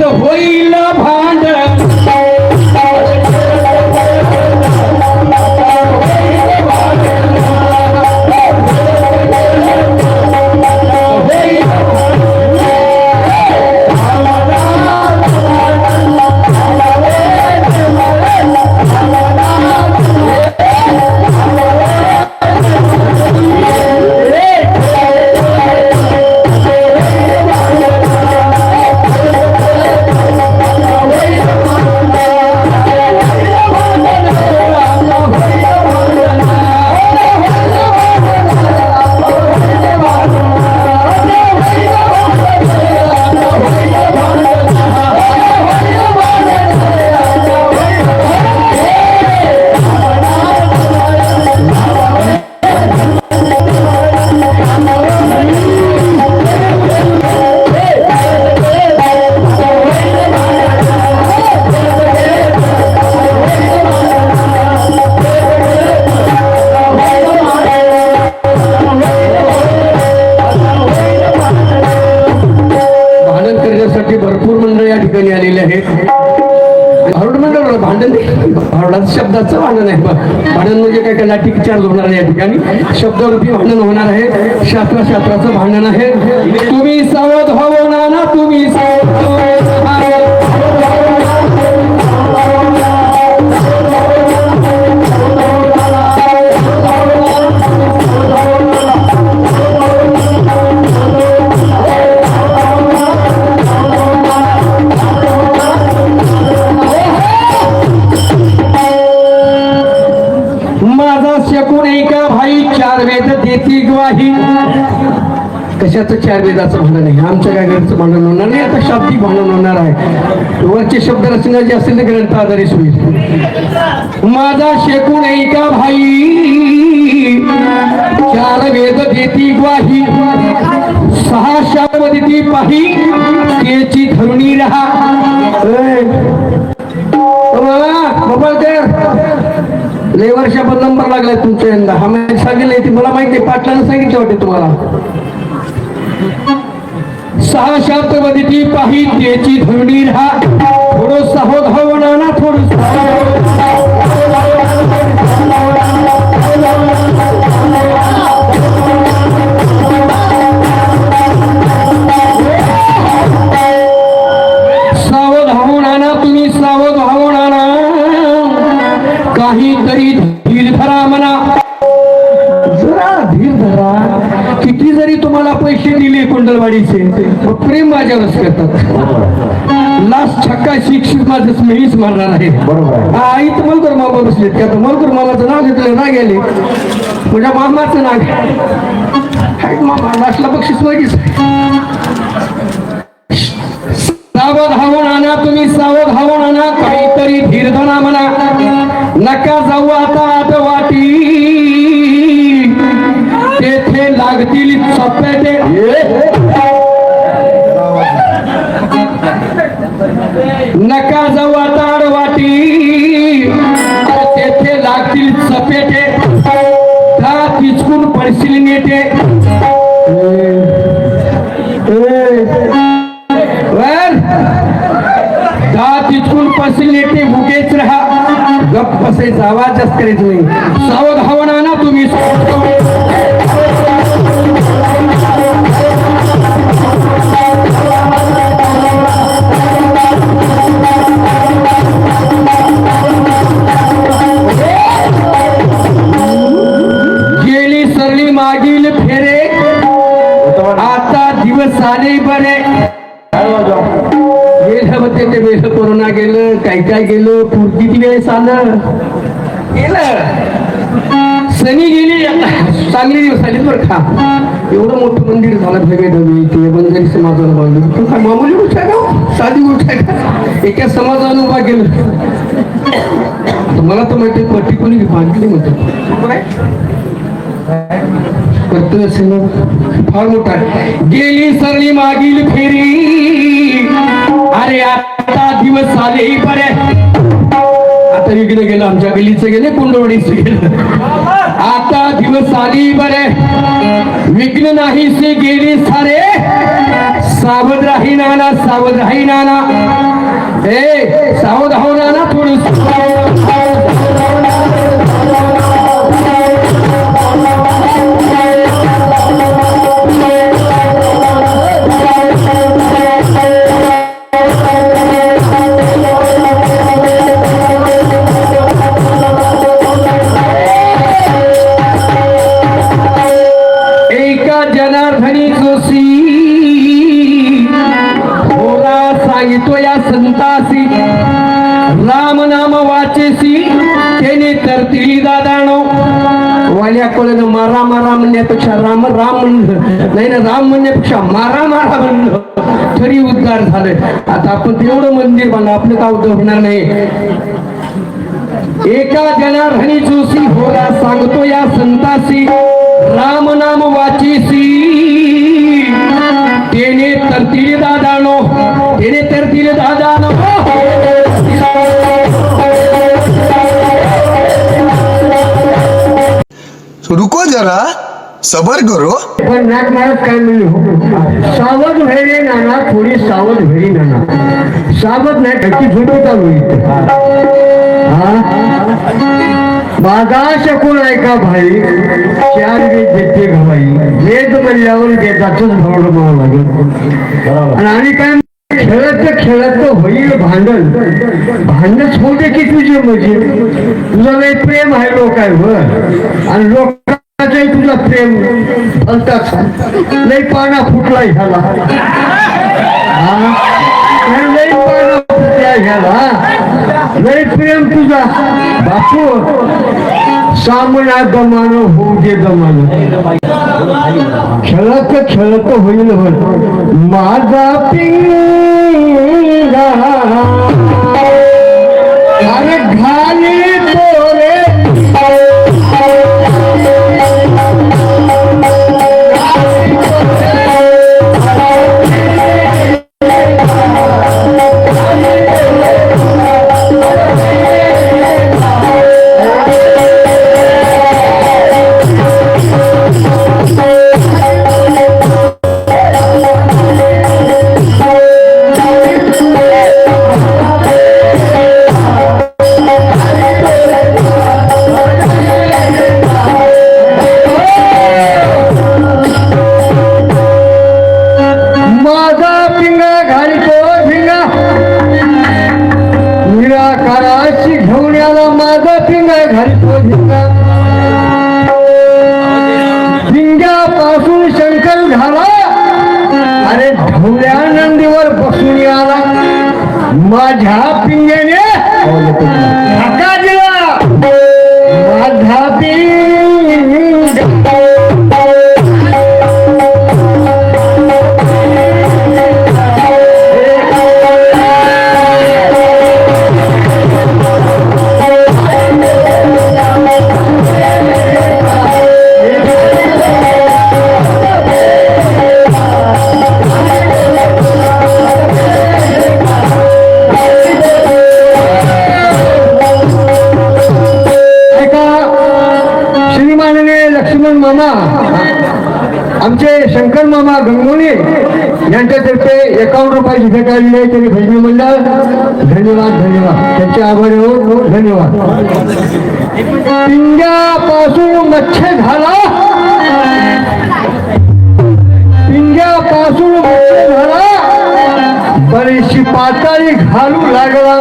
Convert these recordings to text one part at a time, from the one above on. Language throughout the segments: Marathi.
होईल भांड शब्दाचं भांडण आहे. भांडण म्हणजे काय काय लाठी चार्ज होणार आहे या ठिकाणी. शब्दावरती भांडण होणार आहे. शास्त्राचं भांडण आहे. तुम्ही सावध व्हावं ना, तुम्ही कशाचं चार वेदाचं भांडण आहे. आमच्या काय घरचं भांडण होणार नाही. आता शाब्दिक भांडण होणार आहे. वरचे शब्द रचना जे असेल ते ग्रंथ आधारित होईल. माझा शेकून ऐका भाई, चार वेद देती ग्वाही, सहा शाब देती पाही, त्याची धरुणी रहा. लय वर्षापर नंबर लागलाय तुमच्या यंदा. हा मी सांगितलंय ती मला माहिती आहे. पाटलानं सांगितलं वाटते तुम्हाला. सहा शास्त्र वदिती पाही, त्याची धरुणी रहा. थोडं सावध व्हावं ना, थोडं सावध व्हावं ना, तुम्ही सावध व्हावं ना. काहीतरी धीर धरा म्हणा, जरा धीर धरा. किती जरी तुम्हाला पैसे दिले कुंडलवाडीचे, प्रेम माझ्यावरच करतात. लास्ट छक्का शिक्षक माझं मीच मारणार आहे. बरोबर. आई तर मलकर मामा बसलेत का? तर मलकर मामाचं नाव घेतलं ना गेले. तुझ्या मामाचं नाव मामा लास्टला बक्षीस मागीच. सावध व्हावं ना, तुम्ही सावध व्हावं ना. काहीतरी धीर धरा म्हणा. नका जाऊ आता आटवाटी, तेथे लागतील चपेटे. नका जाऊ आता आडवाटी, तेथे लागतील चपेटे. का तिचकून पडशील नेटे. तिचकून पडशील नेटे. भुकेच राहा, गप बसायचं, आवाज जास्त करायचं नाही. सावध व्हावं ना तुम्ही. गेली सरली मागील फेरे, आता दिवस आले बरे. गेलं होते ते वेळ कोरोना गेलं, काय गेलं, किती वेळेस आलं गेलं. सनी गेली, चांगली दिवस आली बरं का. एवढं मोठं मंदिर झालं भगवे ते बंजारी समाजाला बांधलं. काय मामूली गोष्ट आहे का? साधी गोष्ट आहे का? एका समाजानं उभा केलं. मला तर माहिती पट्टी कोणी बांधली म्हणतो. कर्तव्य फार मोठा आहे. गेली सरली मागील फेरी, अरे आता दिवस आले बरे. आता इकडे गेलं, आमच्या गलीचं गेले, कुंडवडीचं गेलं. आता दिवस आली बरे, विघ्न नाहीसे गेली सारे. सावध राही नाना, सावध राही नाना. ए सावध हो नाना थोडं. जनार्दनी जोशी होरा सांगितो या संतासी, राम नाम वाचेसी त्याने तरतील दादानो. वाल्या कोण मारा मारा म्हणण्यापेक्षा राम राम म्हणलं नाही ना, राम म्हणण्यापेक्षा मारा मारा म्हणलं तरी उद्धार झाले. आता आपण तेवढं मंदिर बांधलं, आपलं का उद्धार होणार नाही. एका जनार्दनी जोशी होरा सांगतो या संतासी, राम नाम वाचीसी तेने तरतील दादानो, तेने तरतील दादानो. रुको जरा, सबर करो. पण नाक मारत काय म्हणलं, सावध व्हायरे नाना, थोडी सावध व्हायरी नाना. सावध नाही त्याची झोपी चालू माझा शकून ऐका भाई, चार वेद देते घाई. वेद म्हणल्यावर वेदाच भावड म्हणावं लागेल. आणि काय खेळत खेळत होईल भांडण. भांडणच होऊ दे की तुझे, म्हणजे तुझं लय प्रेम आहे लोकांवर, आणि लोकांचंही तुझं प्रेम फलताच लय पाना फुटलाय ह्याला. लय पाना फुटल्या ह्याला, लय प्रेम तुझा बापू. सामना गमान होऊ दे गमान, खेळत खेळत होईल माझा पिंगा. अरे घाली तोरे पिंग्यापासून शंकर झाला. अरे ढवळ्या नंदीवर बसून आला, माझ्या पिंग्याने धक्का दिला. माझा पिंगा मामा, आमचे शंकर मामा गंगोली यांच्यातर्फे 51 रुपयाची भेट आलेली आहे. त्यांनी भजनी मंडळ धन्यवाद धन्यवाद, त्यांचे आभार हो धन्यवाद. पिंग्यापासून मच्छर झाला, पिंग्यापासून मच्छर झाला, बरीचशी पाताळी घालू लागला.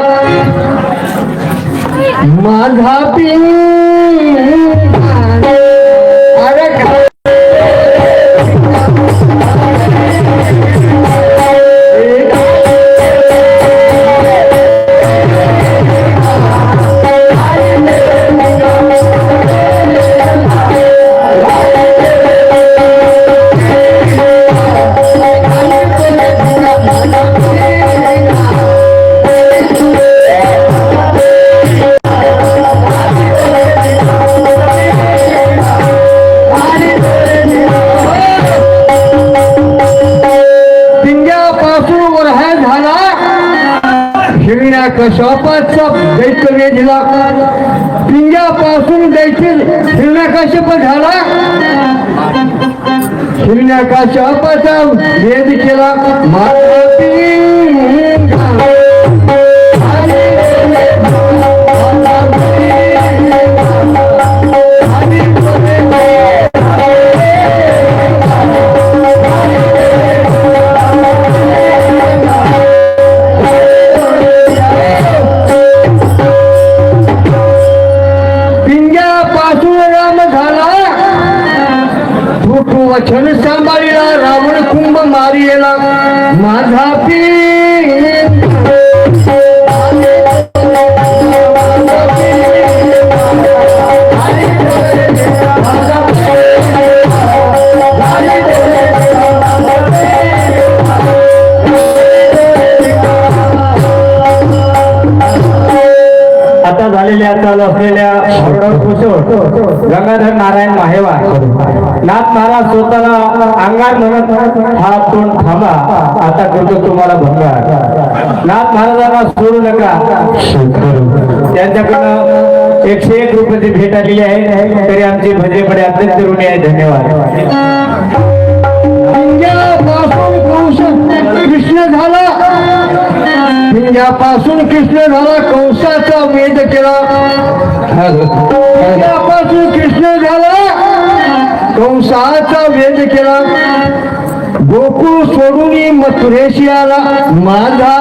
माझा पिंगा हिरण्या कश्यपाचा दैत्य दिला, पिंग्यापासून दैत्य हिरण्या कश्यप झाला, हिरण्या कश्यपाचा भेद केला, वचन सांभाळीला रावण कुंभ मारिला, माझा आता झालेल्या चालू असलेल्या गंगाधर नारायण माहेवार नाथ महाराज स्वतःला अंगार म्हणत हात तोंड थांबा, आता करतो तुम्हाला भंगार. नाथ महाराजांना सोडू नका, त्यांच्याकडनं 101 रुपयाची भेट आलेली आहे, तरी आमची भजेपडे अत्यंत ऋणी आहे. धन्यवाद. कृष्ण झाला, पिंग्यापासून कृष्ण झाला, कंसाचा वेध केला, पिंग्यापासून कृष्ण झाला, कंसाचा वेध केला, गोकुळ सोडून मथुरेशी आला, माझा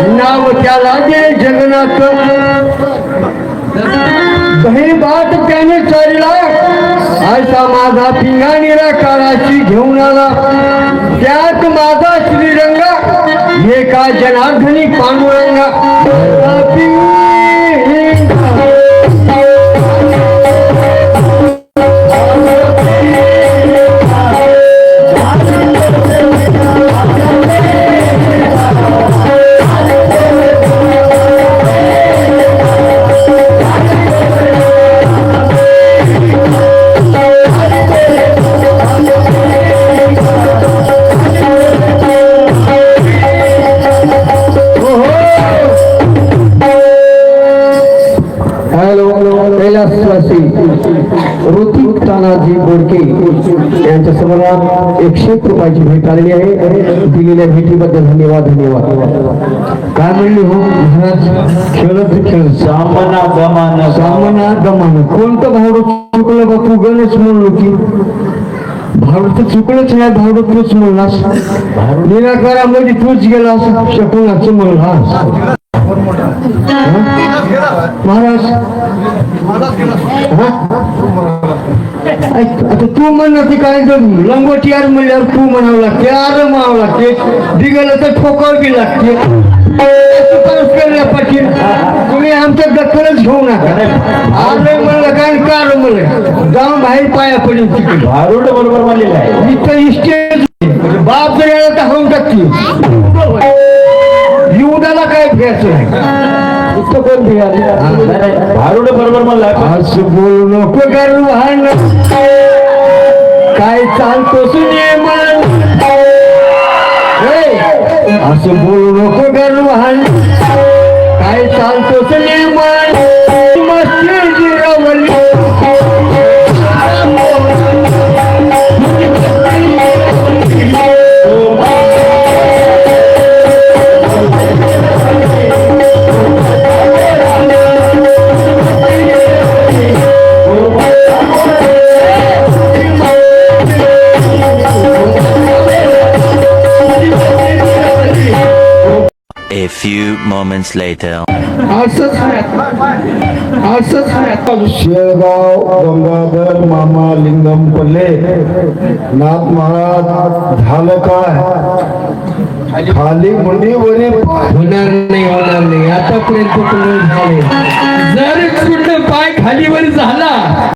नाव त्याला जे जगन्नाथ, बहिण बाट त्याने चालला, असा माझा पिंगा निराकाराची घेऊन आला, त्यात माझा श्रीरंगा, एका जनार्दनी पांडुरंगा, ऋतिक तानाजी बोडके यांच्या समोरात 101 रुपयाची भेट आलेली आहे. दिलेल्या भेटीबद्दल धन्यवाद. काय म्हणली हो महाराज? खेळत खेळत सामना गमान सामना गमान. कोणतं भावड चुकलं बा? तू गणच म्हणलो की भावड तर चुकलंच नाही, भावड तूच म्हणलास, निराकारामध्ये तूच गेलास, शकुनाच म्हणलास महाराज. आता तू म्हणणार ती काय लंगोटी यार म्हणल्यावर तू म्हणावं लागते, आर म्हणावं लागते, दिगलं तर ठोकावं बी लागते. पाटील तुम्ही आमच्या दखलच घेऊ नका. आलं म्हणलं काय कार म्हणलं जाऊन बाहेर पाया पडेल तिकडे. भारूड बरोबर म्हणलेलं आहे. इथं इस्टेज बाप जर यायला तर होऊन टाकतील. युवदाला काय घ्यायचं नाही. इथं कोण भियाले? भारूड बरोबर म्हणलं. असं बोलू नको गर्वान, काय चालतो सुनेमान. असं बोलू नको गर्वान, काय चालतो सुनेमान. मस्ती जिरवली A few moments later. Shelgaon Gangadhar मामा लिंगम पल्ले. नाथ महाराज झालं काय? खाली मुंडी वरी होणार नाही. आतापर्यंत झाले. जर कुठं पाय खालीवर झाला